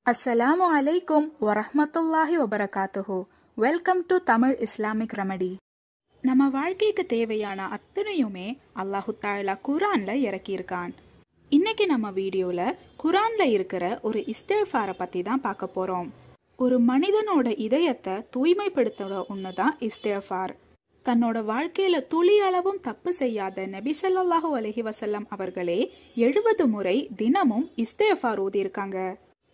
அஸ்ஸலாமு அலைக்கும் வரஹ்மத்துல்லாஹி வபரகாத்துஹு. Welcome to Tamil Islamic remedy. நம்ம வாழ்க்கைக்கு தேவையான அத்தனையுமே அல்லாஹு தஆலா குர்ஆன்ல இறக்கியிருக்கான். இன்னைக்கு நம்ம வீடியோல குர்ஆன்ல இருக்கிற ஒரு இஸ்திக்ஃபாரை பத்தி தான் பார்க்க போறோம். ஒரு மனிதனோட இதயத்தை தூய்மைப்படுத்துற ஒண்ணுதான் இஸ்திக்ஃபார். தன்னோட வாழ்க்கையில துளி அளவும் தப்பு செய்யாத நபி ஸல்லல்லாஹு அலைஹி வஸல்லம் அவர்களே 70 முறை தினமும் இஸ்திக்ஃபார் ஓதியிருக்காங்க.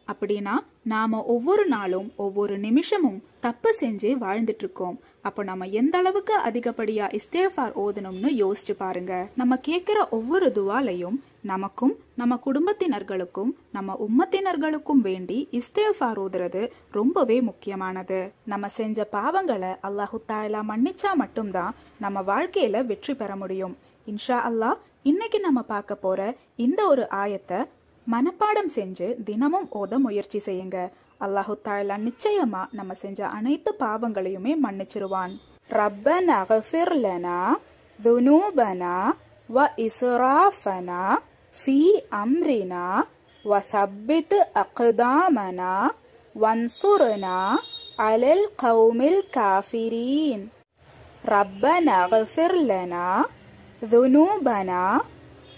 அப்படின்னா நாம ஒவ்வொரு நாளும் ஒவ்வொரு நிமிஷமும் தப்பு செஞ்சு வாழ்ந்துட்டு இருக்கோம். அப்போ நம்ம எந்த அளவுக்கு அதிகப்படியா இஸ்திக்ஃபார் ஓதணும்னு யோசிச்சு பாருங்க. நம்ம கேட்கிற ஒவ்வொரு துவாலையும் நமக்கும் நம்ம குடும்பத்தினர்களுக்கும் நம்ம உம்மத்தினர்களுக்கும் வேண்டி இஸ்திக்ஃபார் ஓதுறது ரொம்பவே முக்கியமானது. நம்ம செஞ்ச பாவங்களை அல்லாஹு தஆலா மன்னிச்சா மட்டும்தான் நம்ம வாழ்க்கையில வெற்றி பெற முடியும். இன்ஷா அல்லாஹ் இன்னைக்கு நம்ம பார்க்க போற இந்த ஒரு ஆயத்தை மனப்பாடம் செஞ்சு தினமும் ஓத முயற்சி செய்யுங்க. அல்லாஹு தஆலா நிச்சயமா நம்ம செஞ்ச அனைத்து பாவங்களையுமே மன்னிச்சிருவான். ரப்பனா அக்ஃபிர் லனா துனூபனா வ இஸ்ராஃபனா ஃபீ அம்ரினா வ தப்பித் அக்தாமனா வன்சுர்னா அலல் கௌமில் காஃபிரீன். ரப்பனா அக்ஃபிர் லனா துனூபனா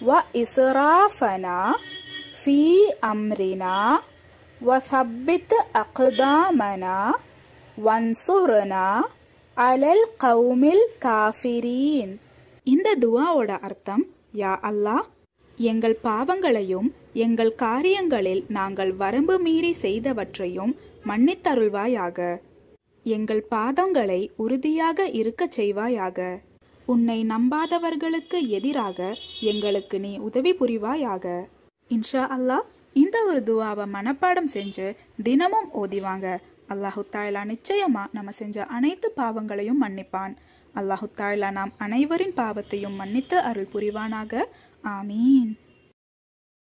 வ இஸ்ராஃபனா في أمرنا وثبت أقدامنا وانصرنا على القوم الكافرين. இந்த துஆவோட அர்த்தம், யா அல்லாஹ், எங்கள் பாவங்களையும் எங்கள் காரியங்களில் நாங்கள் வரம்பு மீறி செய்தவற்றையும் மன்னித்தருள்வாயாக. எங்கள் பாதங்களை உறுதியாக இருக்கச் செய்வாயாக. உன்னை நம்பாதவர்களுக்கு எதிராக எங்களுக்கு நீ உதவி புரிவாயாக. இன்ஷா அல்லாஹ் இந்த ஒரு துஆவை மனப்பாடம் செஞ்சு தினமும் ஓதிவாங்க. அல்லாஹு தஆலா நிச்சயமா நம்ம செஞ்ச அனைத்து பாவங்களையும் மன்னிப்பான். அல்லாஹு தஆலா நாம் அனைவரின் பாவத்தையும் மன்னித்து அருள் புரிவானாக. ஆமீன்.